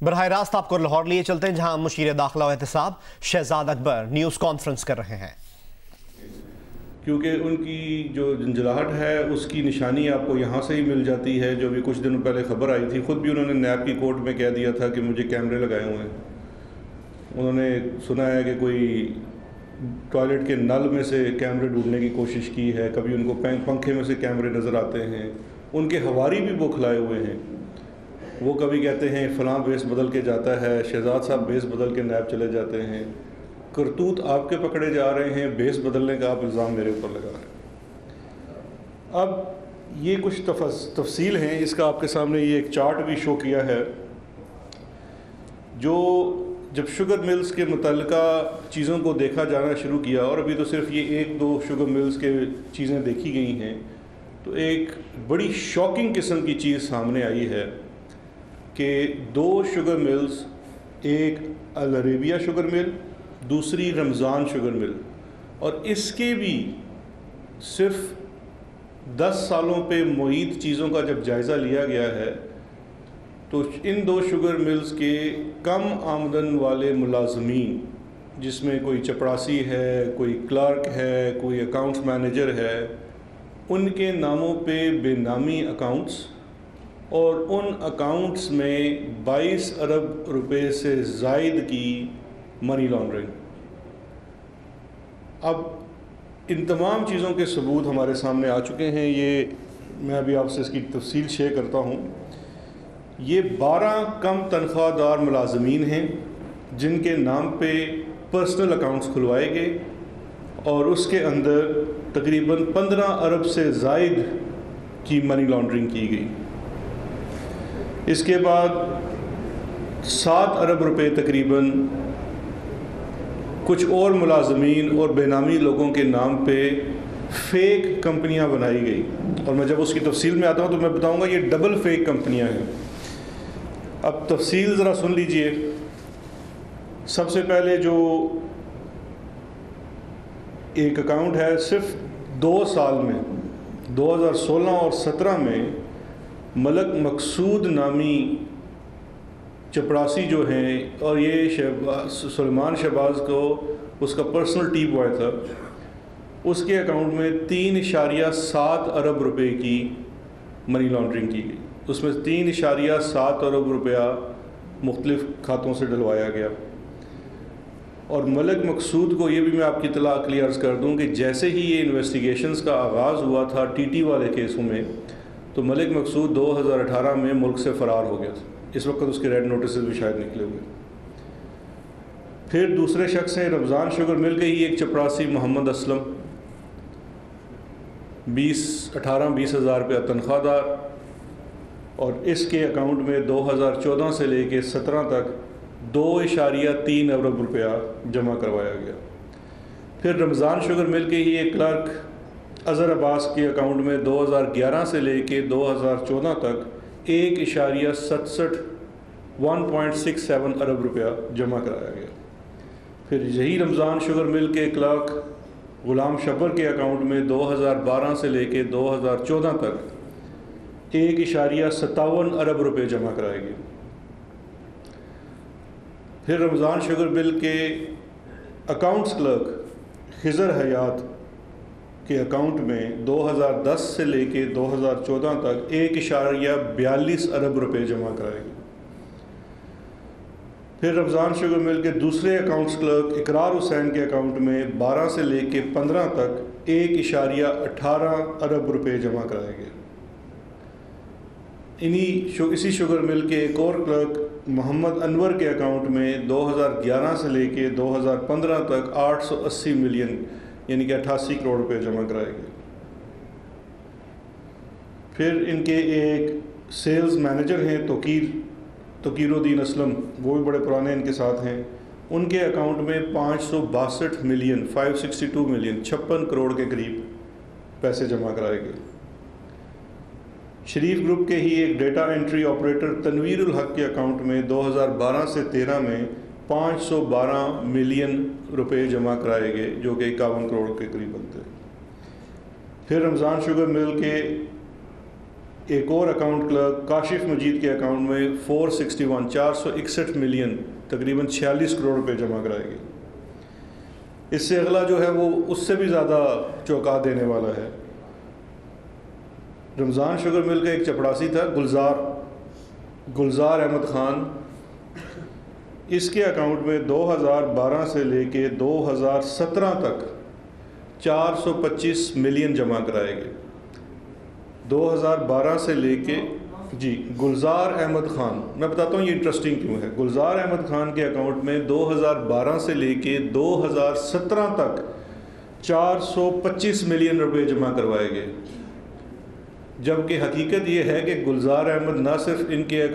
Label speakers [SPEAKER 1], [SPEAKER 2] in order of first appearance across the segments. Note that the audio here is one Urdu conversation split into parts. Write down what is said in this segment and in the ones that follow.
[SPEAKER 1] براہ راست آپ کو لاہور لیے چلتے ہیں جہاں مشیر داخلہ و احتساب شہزاد اکبر نیوز کانفرنس کر رہے ہیں،
[SPEAKER 2] کیونکہ ان کی جو جھنجھلاہٹ ہے اس کی نشانی آپ کو یہاں سے ہی مل جاتی ہے۔ جو بھی کچھ دنوں پہلے خبر آئی تھی، خود بھی انہوں نے نیب کی کورٹ میں کہہ دیا تھا کہ مجھے کیمرے لگائے ہوئے ہیں۔ انہوں نے سنا ہے کہ کوئی ٹوائلٹ کے نل میں سے کیمرے ڈھونڈنے کی کوشش کی ہے، کبھی ان کو پنکھے میں سے کیمرے نظر آتے ہیں۔ ان کے ہواری بھی بوکھلائے ہوئے ہیں، وہ کبھی کہتے ہیں فلاں بیس بدل کے جاتا ہے، شہزاد صاحب بیس بدل کے نیب چلے جاتے ہیں۔ کرتوت آپ کے پکڑے جا رہے ہیں، بیس بدلنے کا آپ الزام میرے اوپر لگا رہے ہیں۔ اب یہ کچھ تفصیل ہیں، اس کا آپ کے سامنے یہ ایک چارٹ بھی شو کیا ہے، جو جب شوگر ملز کے متعلقہ چیزوں کو دیکھا جانا شروع کیا، اور ابھی تو صرف یہ 1-2 شوگر ملز کے چیزیں دیکھی گئی ہیں، تو ایک بڑی شاکنگ قسم کی چیز سامنے آئی ہے کہ 2 شوگر ملز، ایک العربیہ شوگر مل، دوسری رمضان شوگر مل، اور اس کے بھی صرف 10 سالوں پہ معید چیزوں کا جب جائزہ لیا گیا ہے تو ان 2 شوگر ملز کے کم آمدن والے ملازمین، جس میں کوئی چپڑاسی ہے، کوئی کلرک ہے، کوئی اکاؤنٹس مینیجر ہے، ان کے ناموں پہ بے نامی اکاؤنٹس، اور ان اکاؤنٹس میں 22 ارب روپے سے زائد کی منی لانڈرنگ۔ اب ان تمام چیزوں کے ثبوت ہمارے سامنے آ چکے ہیں۔ یہ میں ابھی آپ سے اس کی تفصیل شیئر کرتا ہوں۔ یہ 12 کم تنخواہ دار ملازمین ہیں جن کے نام پہ پرسنل اکاؤنٹس کھلوائے گئے، اور اس کے اندر تقریباً 15 ارب سے زائد کی منی لانڈرنگ کی گئی۔ اس کے بعد 7 ارب روپے تقریباً کچھ اور ملازمین اور بے نامی لوگوں کے نام پہ فیک کمپنیاں بنائی گئی، اور میں جب اس کی تفصیل میں آتا ہوں تو میں بتاؤں گا یہ ڈبل فیک کمپنیاں ہیں۔ اب تفصیل ذرا سن لیجئے۔ سب سے پہلے جو ایک اکاؤنٹ ہے، صرف 2 سال میں 2016 اور 17 میں ملک مقصود نامی چپڑاسی جو ہیں، اور یہ سلیمان شہباز کو اس کا پرسنل ٹی بوائے تھا، اس کے اکاؤنٹ میں 3.7 ارب روپے کی منی لانڈرنگ کی گئی۔ اس میں 3.7 ارب روپیہ مختلف کھاتوں سے ڈلوایا گیا۔ اور ملک مقصود کو یہ بھی میں آپ کی اطلاع کے لیے عرض کر دوں کہ جیسے ہی یہ انویسٹیگیشنز کا آغاز ہوا تھا ٹی ٹی والے کیسوں میں، تو ملک مقصود 2018 میں ملک سے فرار ہو گیا تھا۔ اس وقت اس کے ریڈ نوٹسز بھی شاید نکلے ہوئے۔ پھر دوسرے شخص ہیں رمضان شوگر مل کے ہی ایک چپڑاسی محمد اسلم، 18-20 ہزار روپیہ تنخواہ دار، اور اس کے اکاؤنٹ میں 2014 سے لے کے 17 تک 2.3 ارب روپیہ جمع کروایا گیا۔ پھر رمضان شوگر مل کے ہی ایک کلرک اظہر عباس کے اکاؤنٹ میں 2011 سے لے کے 2014 تک 1.67 ارب روپیہ جمع کرایا گیا۔ پھر یہی رمضان شوگر مل کے کلرک غلام شبر کے اکاؤنٹ میں 2012 سے لے کے 2014 تک 1.57 ارب روپے جمع کرائے گئے۔ پھر رمضان شوگر مل کے اکاؤنٹس کلرک خضر حیات کے اکاؤنٹ میں 2010 سے لے کے 2014 تک 1.42 ارب روپے جمع کرائے گئے۔ پھر رمضان شوگر مل کے دوسرے اکاؤنٹس کلرک اقرار حسین کے اکاؤنٹ میں 12 سے لے کے 15 تک 1.18 ارب روپے جمع کرائے گئے۔ اسی شوگر مل کے ایک اور کلرک محمد انور کے اکاؤنٹ میں 2011 سے لے کے 2015 تک 880 ملین یعنی کہ 88 کروڑ روپے جمع کرائے گئے۔ پھر ان کے ایک سیلز مینیجر ہیں توقیر الدین اسلم، وہ بھی بڑے پرانے ان کے ساتھ ہیں، ان کے اکاؤنٹ میں 562 ملین 562 ملین 56 کروڑ کے قریب پیسے جمع کرائے گئے۔ شریف گروپ کے ہی ایک ڈیٹا انٹری آپریٹر تنویر الحق کے اکاؤنٹ میں 2012 سے 13 میں 512 ملین روپے جمع کرائے گئے، جو کہ 51 کروڑ کے قریب بنتے ہیں۔ پھر رمضان شوگر مل کے ایک اور اکاؤنٹ کلرک کاشف مجید کے اکاؤنٹ میں 461 ملین تقریباً 46 کروڑ روپے جمع کرائے گئے۔ اس سے اگلا جو ہے وہ اس سے بھی زیادہ چونکا دینے والا ہے۔ رمضان شوگر مل کا ایک چپڑاسی تھا گلزار احمد خان، اس کے اکاؤنٹ میں 2012 سے لے کے 2017 تک 425 ملین جمع کرائے گئے۔ 2012 سے لے کے گلزار احمد خان، میں بتاتا ہوں یہ انٹرسٹنگ کیوں ہے۔ گلزار احمد خان کے اکاؤنٹ میں 2012 سے لے کے 2017 تک 425 ملین روپے جمع کروائے گئے، جبکہ حقیقت یہ ہے کہ گلزار احمد نہ صرف ان کے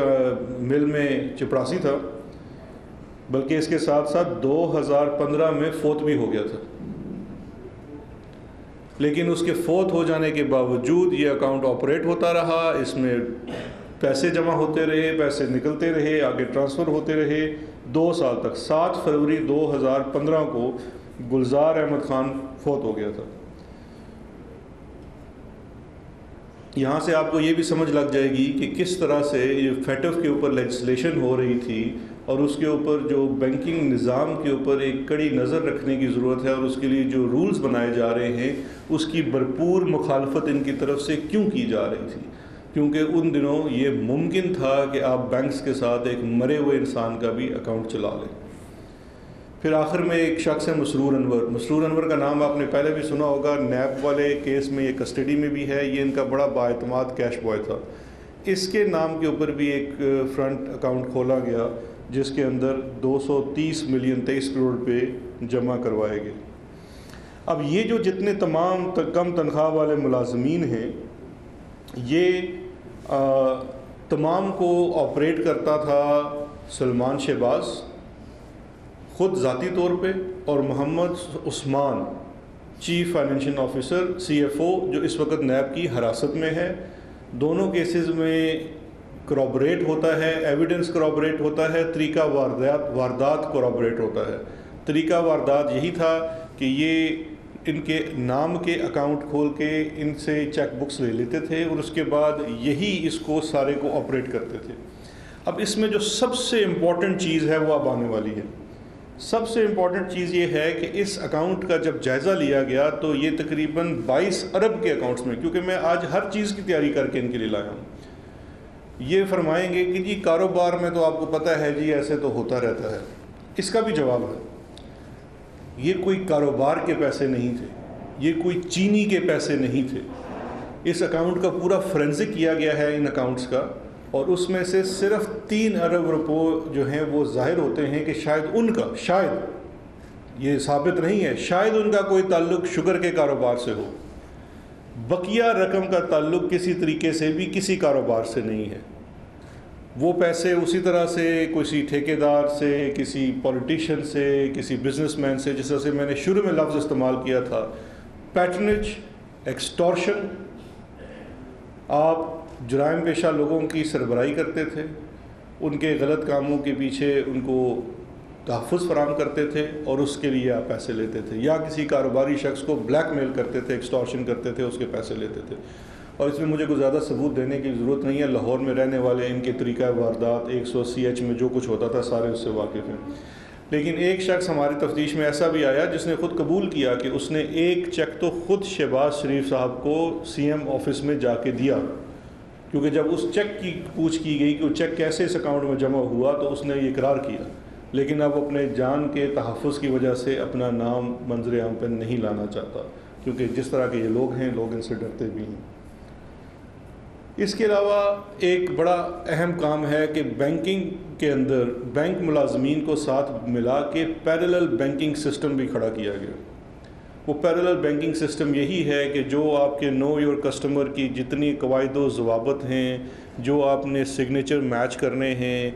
[SPEAKER 2] مل میں چپڑاسی تھا بلکہ اس کے ساتھ ساتھ 2015 میں فوت بھی ہو گیا تھا، لیکن اس کے فوت ہو جانے کے باوجود یہ اکاؤنٹ آپریٹ ہوتا رہا، اس میں پیسے جمع ہوتے رہے، پیسے نکلتے رہے، آگے ٹرانسفر ہوتے رہے 2 سال تک۔ 7 فروری 2015 کو گلزار احمد خان فوت ہو گیا تھا۔ یہاں سے آپ کو یہ بھی سمجھ لگ جائے گی کہ کس طرح سے یہ فیٹف کے اوپر لیجسلیشن ہو رہی تھی اور اس کے اوپر جو بینکنگ نظام کے اوپر ایک کڑی نظر رکھنے کی ضرورت ہے، اور اس کے لیے جو رولز بنائے جا رہے ہیں اس کی بھرپور مخالفت ان کی طرف سے کیوں کی جا رہی تھی، کیونکہ ان دنوں یہ ممکن تھا کہ آپ بینکس کے ساتھ ایک مرے ہوئے انسان کا بھی اکاؤنٹ چلا لیں۔ پھر آخر میں ایک شخص ہے مسرور انور کا نام آپ نے پہلے بھی سنا ہوگا، نیب والے کیس میں یہ کسٹڈی میں بھی ہے، یہ ان کا بڑا بااعتماد کیش بوائے تھا۔ اس کے نام کے اوپر بھی ایک فرنٹ اکاؤنٹ کھولا گیا جس کے اندر 230 ملین 23 کروڑ روپے جمع کروائے گئے۔ اب یہ جو جتنے تمام کم تنخواہ والے ملازمین ہیں، یہ تمام کو آپریٹ کرتا تھا سلمان شہباز خود ذاتی طور پہ، اور Muhammad Usman chief financial officer CFO جو اس وقت نیب کی حراست میں ہے۔ دونوں کیسز میں کرابریٹ ہوتا ہے، ایویڈنس کرابریٹ ہوتا ہے، طریقہ واردات کرابریٹ ہوتا ہے۔ طریقہ واردات یہی تھا کہ یہ ان کے نام کے اکاؤنٹ کھول کے ان سے چیک بکس لے لیتے تھے اور اس کے بعد یہی اس کو سارے کو آپریٹ کرتے تھے۔ اب اس میں جو سب سے امپورٹنٹ چیز ہے وہ اب آنے والی ہے۔ سب سے امپورٹنٹ چیز یہ ہے کہ اس اکاؤنٹ کا جب جائزہ لیا گیا تو یہ تقریباً 22 ارب کے اکاؤنٹس میں، کیونکہ میں آج ہر چیز کی تیاری کر کے ان کے لیے لایا ہوں، یہ فرمائیں گے کہ جی کاروبار میں تو آپ کو پتہ ہے جی ایسے تو ہوتا رہتا ہے۔ اس کا بھی جواب ہے، یہ کوئی کاروبار کے پیسے نہیں تھے، یہ کوئی چینی کے پیسے نہیں تھے۔ اس اکاؤنٹ کا پورا فورینزک کیا گیا ہے ان اکاؤنٹس کا، اور اس میں سے صرف 3 ارب روپے جو ہیں وہ ظاہر ہوتے ہیں کہ شاید یہ ثابت نہیں ہے، شاید ان کا کوئی تعلق شوگر کے کاروبار سے ہو، بقیہ رقم کا تعلق کسی طریقے سے بھی کسی کاروبار سے نہیں ہے۔ وہ پیسے اسی طرح سے کسی ٹھیکیدار سے، کسی پولیٹیشین سے، کسی بزنس مین سے، جس طرح سے میں نے شروع میں لفظ استعمال کیا تھا، پیٹرنیج، ایکسٹورشن، آپ جرائم پیشہ لوگوں کی سربراہی کرتے تھے، ان کے غلط کاموں کے پیچھے ان کو تحفظ فراہم کرتے تھے اور اس کے لیے آپ پیسے لیتے تھے، یا کسی کاروباری شخص کو بلیک میل کرتے تھے، ایکسٹورشن کرتے تھے، اس کے پیسے لیتے تھے۔ اور اس میں مجھے کوئی زیادہ ثبوت دینے کی ضرورت نہیں ہے، لاہور میں رہنے والے ان کے طریقہ واردات 180H میں جو کچھ ہوتا تھا سارے اس سے واقف ہیں۔ لیکن ایک شخص ہماری تفتیش میں ایسا بھی آیا جس نے خود قبول کیا کہ اس نے ایک چیک تو خود شہباز شریف صاحب کو CM آفس میں جا کے دیا، کیونکہ جب اس چیک کی پوچھ کی گئی کہ وہ چیک کیسے اس اکاؤنٹ میں جمع ہوا تو اس نے یہ اقرار کیا، لیکن اب اپنے جان کے تحفظ کی وجہ سے اپنا نام منظر عام پہ نہیں لانا چاہتا، کیونکہ جس طرح کے یہ لوگ ہیں لوگ ان سے ڈرتے بھی ہیں۔ اس کے علاوہ ایک بڑا اہم کام ہے کہ بینکنگ کے اندر بینک ملازمین کو ساتھ ملا کے پیرلل بینکنگ سسٹم بھی کھڑا کیا گیا۔ وہ پیرلل بینکنگ سسٹم یہی ہے کہ جو آپ کے نو یور کسٹمر کی جتنی قواعد و ضوابط ہیں، جو آپ نے سگنیچر میچ کرنے ہیں،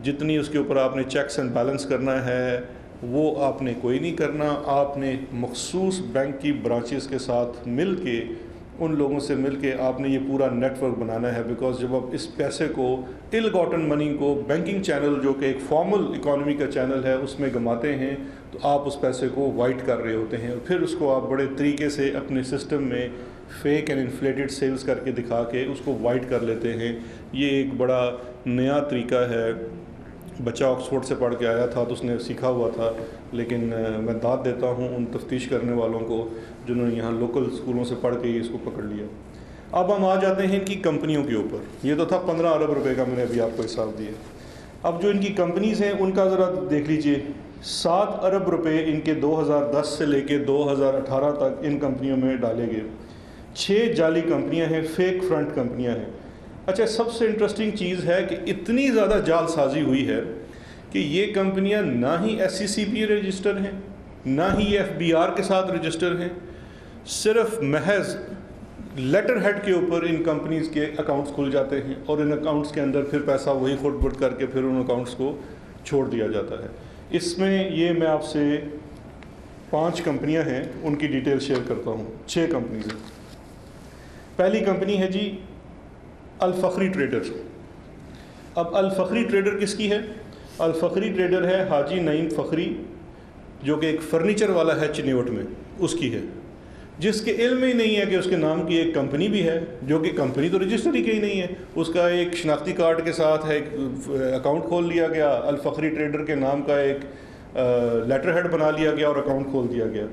[SPEAKER 2] جتنی اس کے اوپر آپ نے چیکس اینڈ بیلنس کرنا ہے، وہ آپ نے کوئی نہیں کرنا۔ آپ نے مخصوص بینک کی برانچز کے ساتھ مل کے، ان لوگوں سے مل کے آپ نے یہ پورا نیٹ ورک بنانا ہے، بیکاز جب آپ اس پیسے کو ال گاٹن منی کو بینکنگ چینل جو کہ ایک فارمل اکانومی کا چینل ہے اس میں گماتے ہیں تو آپ اس پیسے کو وائٹ کر رہے ہوتے ہیں، اور پھر اس کو آپ بڑے طریقے سے اپنے سسٹم میں فیک اینڈ انفلیٹڈ سیلز کر کے دکھا کے اس کو وائٹ کر لیتے ہیں. یہ ایک بڑا نیا طریقہ ہے. بچہ آکسفورڈ سے پڑھ کے آیا تھا تو اس نے سیکھا ہوا تھا, لیکن میں داد دیتا ہوں ان تفتیش کرنے والوں کو جنہوں نے یہاں لوکل اسکولوں سے پڑھ کے اس کو پکڑ لیا. اب ہم آ جاتے ہیں ان کی کمپنیوں کے اوپر. یہ تو تھا 15 ارب روپے کا, میں نے ابھی آپ کو حساب دیا. اب جو ان کی کمپنیز ہیں ان کا ذرا دیکھ لیجئے. 7 ارب روپے ان کے 2010 سے لے کے 2018 تک ان کمپنیوں میں ڈالے گئے. 6 جعلی کمپنیاں ہیں, فیک فرنٹ کمپنیاں ہیں. اچھا, سب سے انٹرسٹنگ چیز ہے کہ اتنی زیادہ جعل سازی ہوئی ہے کہ یہ کمپنیاں نہ ہی SCCP رجسٹر ہیں, نہ ہی FBR کے ساتھ رجسٹر ہیں. صرف محض لیٹر ہیڈ کے اوپر ان کمپنیز کے اکاؤنٹس کھل جاتے ہیں اور ان اکاؤنٹس کے اندر پھر پیسہ وہی خود بٹ کر کے پھر ان اکاؤنٹس کو چھوڑ دیا جاتا ہے. اس میں یہ میں آپ سے 5 کمپنیاں ہیں ان کی ڈیٹیل شیئر کرتا ہوں. 6 کمپنیز ہیں. پہلی کمپنی ہے جی الفخری ٹریڈر. اب الفخری ٹریڈر کس کی ہے؟ الفخری ٹریڈر ہے حاجی نعیم فخری, جو کہ ایک فرنیچر والا ہے چنیوٹ میں, اس کی ہے, جس کے علم ہی نہیں ہے کہ اس کے نام کی ایک کمپنی بھی ہے, جو کہ کمپنی تو رجسٹر ہی کہیں نہیں ہے. اس کا ایک شناختی کارڈ کے ساتھ ہے, ایک اکاؤنٹ کھول لیا گیا, الفخری ٹریڈر کے نام کا ایک لیٹر ہیڈ بنا لیا گیا اور اکاؤنٹ کھول دیا گیا.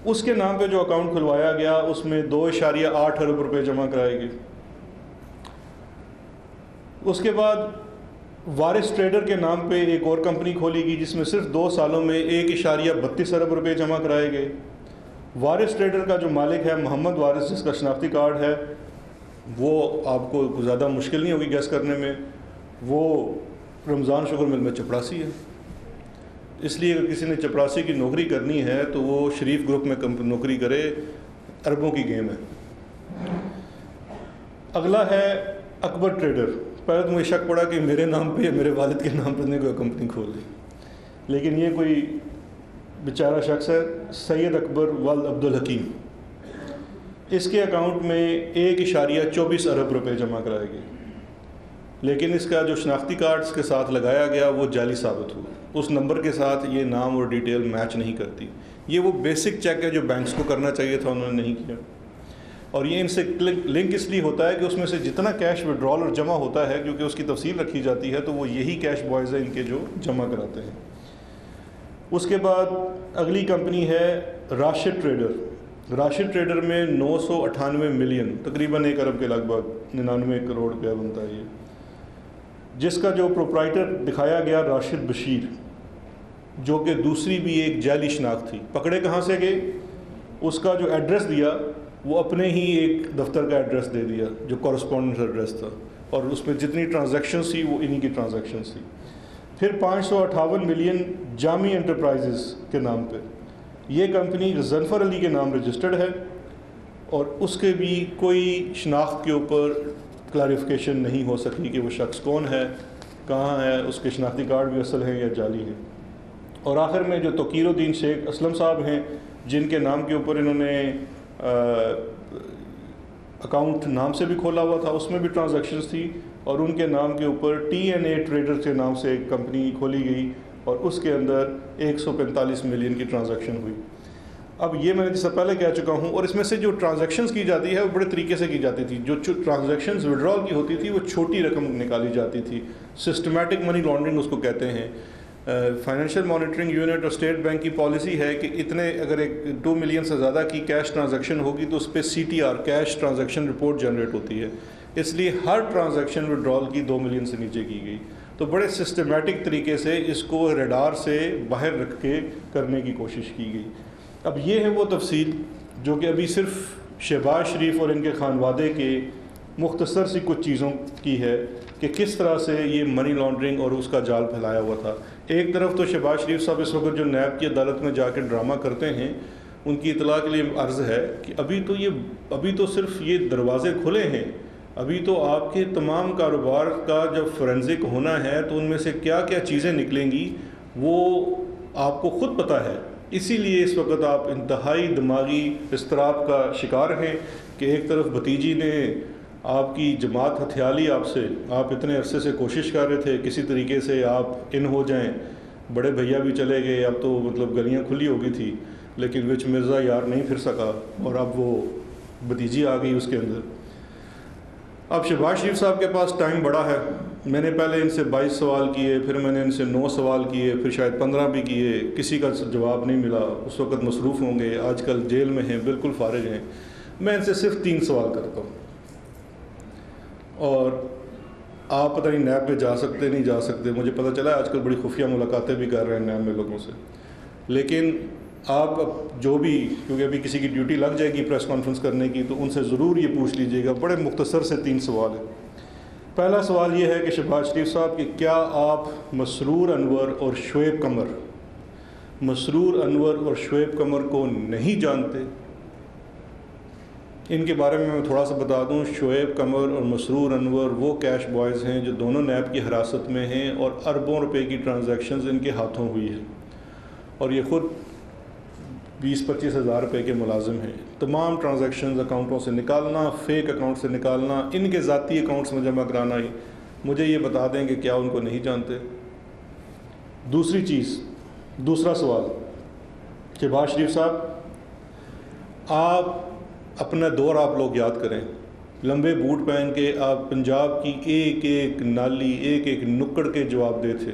[SPEAKER 2] اس کے نام پہ جو اکاؤنٹ کھلوایا گیا اس میں 2.8 ارب روپے جمع کرائے گئے. اس کے بعد وارث ٹریڈر کے نام پہ ایک اور کمپنی کھولی گئی جس میں صرف 2 سالوں میں 1.32 ارب روپے جمع کرائے گئے. وارث ٹریڈر کا جو مالک ہے محمد وارث, جس کا شناختی کارڈ ہے, وہ آپ کو زیادہ مشکل نہیں ہوگی گیس کرنے میں, وہ رمضان شوگر مل میں چپڑاسی ہے. اس لیے اگر کسی نے چپڑاسی کی نوکری کرنی ہے تو وہ شریف گروپ میں نوکری کرے, اربوں کی گیم ہے. اگلا ہے اکبر ٹریڈر. پہلے تو مجھے شک پڑا کہ میرے نام پہ یا میرے والد کے نام پہ نے کوئی کمپنی کھول دی, لیکن یہ کوئی بیچارہ شخص ہے, سید اکبر والد عبدالحکیم. اس کے اکاؤنٹ میں 1.24 ارب روپے جمع کرائے گئے, لیکن اس کا جو شناختی کارڈ اس کے ساتھ لگایا گیا وہ جعلی ثابت ہوا. اس نمبر کے ساتھ یہ نام اور ڈیٹیل میچ نہیں کرتی. یہ وہ بیسک چیک ہے جو بینکس کو کرنا چاہیے تھا, انہوں نے نہیں کیا. اور یہ ان سے لنک اس لیے ہوتا ہے کہ اس میں سے جتنا کیش وڈرال اور جمع ہوتا ہے, کیونکہ اس کی تفصیل رکھی جاتی ہے, تو وہ یہی کیش بوائز ہیں ان کے جو جمع کراتے ہیں. اس کے بعد اگلی کمپنی ہے راشد ٹریڈر. راشد ٹریڈر میں 998 ملین, تقریباً 1 ارب کے لگ بھگ 99 کروڑ روپیہ بنتا ہے یہ, جس کا جو پروپرائٹر دکھایا گیا راشد بشیر, جو کہ دوسری بھی ایک جعلی شناخت تھی. پکڑے کہاں سے گئے؟ اس کا جو ایڈریس دیا وہ اپنے ہی ایک دفتر کا ایڈریس دے دیا جو کورسپونڈنس ایڈریس تھا, اور اس میں جتنی ٹرانزیکشنز تھی وہ انہی کی ٹرانزیکشنز تھی. پھر 558 ملین جامی انٹرپرائزز کے نام پہ. یہ کمپنی غضنفر علی کے نام رجسٹرڈ ہے, اور اس کے بھی کوئی شناخت کے اوپر کلیریفیکیشن نہیں ہو سکی کہ وہ شخص کون ہے, کہاں ہے, اس کے شناختی کارڈ بھی اصل ہیں یا جعلی ہیں. اور آخر میں جو توقیر الدین شیخ اسلم صاحب ہیں, جن کے نام کے اوپر انہوں نے اکاؤنٹ نام سے بھی کھولا ہوا تھا, اس میں بھی ٹرانزیکشنز تھی, اور ان کے نام کے اوپر TNA ٹریڈر کے نام سے ایک کمپنی کھولی گئی اور اس کے اندر 145 ملین کی ٹرانزیکشن ہوئی. اب یہ میں نے جس سے پہلے کہہ چکا ہوں, اور اس میں سے جو ٹرانزیکشنز کی جاتی ہے وہ بڑے طریقے سے کی جاتی تھی. جو ٹرانزیکشنز وڈرال کی ہوتی تھی وہ چھوٹی رقم نکالی جاتی تھی, سسٹمیٹک منی لانڈرنگ اس کو کہتے ہیں. فائنینشیل مانیٹرنگ یونٹ اور اسٹیٹ بینک کی پالیسی ہے کہ اتنے, اگر ایک 2 ملین سے زیادہ کی کیش ٹرانزیکشن ہوگی تو اس پہ CTR cash transaction report generate ہوتی ہے. اس لیے ہر ٹرانزیکشن وڈرال کی 2 ملین سے نیچے کی گئی. تو بڑے سسٹمیٹک طریقے سے اس کو ریڈار سے باہر رکھ کے کرنے کی کوشش کی گئی. اب یہ ہے وہ تفصیل جو کہ ابھی صرف شہباز شریف اور ان کے خانوادے کے مختصر سی کچھ چیزوں کی ہے کہ کس طرح سے یہ منی لانڈرنگ اور اس کا جال پھیلایا ہوا تھا. ایک طرف تو شہباز شریف صاحب اس وقت جو نیب کی عدالت میں جا کے ڈرامہ کرتے ہیں, ان کی اطلاع کے لیے عرض ہے کہ ابھی تو صرف یہ دروازے کھلے ہیں, ابھی تو آپ کے تمام کاروبار کا جب فورینزک ہونا ہے تو ان میں سے کیا کیا چیزیں نکلیں گی وہ آپ کو خود پتہ ہے. اسی لیے اس وقت آپ انتہائی دماغی اضطراب کا شکار ہیں کہ ایک طرف بھتیجی نے آپ کی جماعت ہتھیالی, آپ اتنے عرصے سے کوشش کر رہے تھے کسی طریقے سے آپ ان ہو جائیں, بڑے بھیا بھی چلے گئے, اب تو مطلب گلیاں کھلی ہو گئی تھی, لیکن وچ مرزا یار نہیں پھر سکا, اور اب وہ بھتیجی آ گئی اس کے اندر. اب شہباز شریف صاحب کے پاس ٹائم بڑا ہے. میں نے پہلے ان سے 22 سوال کیے, پھر میں نے ان سے 9 سوال کیے, پھر شاید 15 بھی کیے, کسی کا جواب نہیں ملا. اس وقت مصروف ہوں گے, آج کل جیل میں ہیں, بالکل فارغ ہیں. میں ان سے صرف 3 سوال کرتا ہوں. اور آپ پتہ نہیں نیب میں جا سکتے نہیں جا سکتے, مجھے پتہ چلا آج کل بڑی خفیہ ملاقاتیں بھی کر رہے ہیں نیب میں لوگوں سے. لیکن آپ جو بھی, کیونکہ ابھی کسی کی ڈیوٹی لگ جائے گی پریس کانفرنس کرنے کی, تو ان سے ضرور یہ پوچھ لیجئے گا. بڑے مختصر سے 3 سوال ہیں. پہلا سوال یہ ہے کہ شہباز شریف صاحب کہ کیا آپ مسرور انور اور شعیب قمر کو نہیں جانتے؟ ان کے بارے میں تھوڑا سا بتا دوں. شعیب قمر اور مسرور انور وہ کیش بوائز ہیں جو دونوں نیب کی حراست میں ہیں, اور اربوں روپے کی ٹرانزیکشنز ان کے ہاتھوں ہوئی ہے, اور یہ خود 20-25 ہزار روپے کے ملازم ہیں. تمام ٹرانزیکشنز اکاؤنٹوں سے نکالنا, فیک اکاؤنٹ سے نکالنا, ان کے ذاتی اکاؤنٹس میں جمع کرانا. ہی مجھے یہ بتا دیں کہ کیا ان کو نہیں جانتے؟ دوسرا سوال, شہباز شریف صاحب آپ اپنا دور آپ لوگ یاد کریں. لمبے بوٹ پہن کے آپ پنجاب کی ایک ایک نالی, ایک ایک نکڑ کے جواب دے تھے.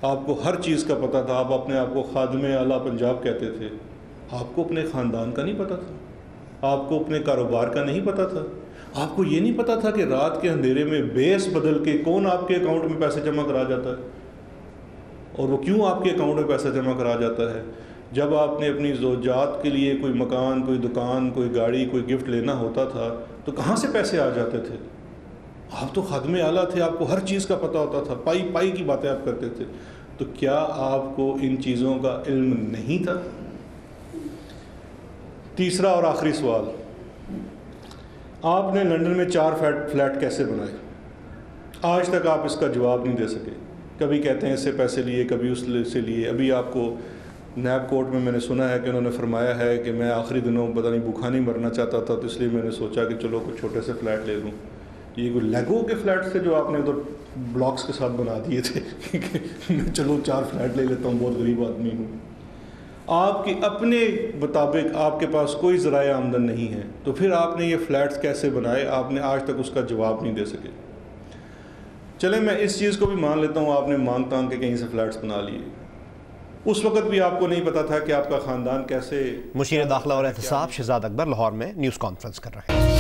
[SPEAKER 2] آپ کو ہر چیز کا پتہ تھا. آپ اپنے آپ کو خادم اعلیٰ پنجاب کہتے تھے. آپ کو اپنے خاندان کا نہیں پتہ تھا, آپ کو اپنے کاروبار کا نہیں پتہ تھا, آپ کو یہ نہیں پتہ تھا کہ رات کے اندھیرے میں بیس بدل کے کون آپ کے اکاؤنٹ میں پیسے جمع کرا جاتا ہے, اور وہ کیوں آپ کے اکاؤنٹ میں پیسہ جمع کرا جاتا ہے. جب آپ نے اپنی زوجات کے لیے کوئی مکان, کوئی دکان, کوئی گاڑی, کوئی گفٹ لینا ہوتا تھا تو کہاں سے پیسے آ جاتے تھے؟ آپ تو خادم اعلیٰ تھے, آپ کو ہر چیز کا پتہ ہوتا تھا, پائی کی باتیں آپ کرتے تھے. تو کیا آپ کو ان چیزوں کا علم نہیں تھا؟ تیسرا اور آخری سوال, آپ نے لندن میں 4 فلیٹ کیسے بنائے؟ آج تک آپ اس کا جواب نہیں دے سکے. کبھی کہتے ہیں اس سے پیسے لیے, کبھی اس سے لیے. ابھی آپ کو نیب کورٹ میں نے سنا ہے کہ انہوں نے فرمایا ہے کہ میں آخری دنوں پتہ نہیں بھوکا نہیں مرنا چاہتا تھا, تو اس لیے میں نے سوچا کہ چلو کوئی چھوٹے سے فلیٹ لے لوں. یہ کوئی لیگو کے فلیٹ تھے جو آپ نے ادھر بلاکس کے ساتھ بنا دیے تھے میں چلو 4 فلیٹ لے لیتا ہوں, بہت غریب آدمی ہوں. آپ کے اپنے مطابق آپ کے پاس کوئی ذرائع آمدن نہیں ہے, تو پھر آپ نے یہ فلیٹس کیسے بنائے؟ آپ نے آج تک اس کا جواب نہیں دے سکے. چلیں میں اس چیز کو بھی مان لیتا ہوں, آپ نے مانگ تانگ کے کہیں سے فلیٹس بنا لیے. اس وقت بھی آپ کو نہیں پتا تھا کہ آپ کا خاندان کیسے.
[SPEAKER 1] مشیر داخلہ اور احتساب شہزاد اکبر لاہور میں نیوز کانفرنس کر رہے ہیں.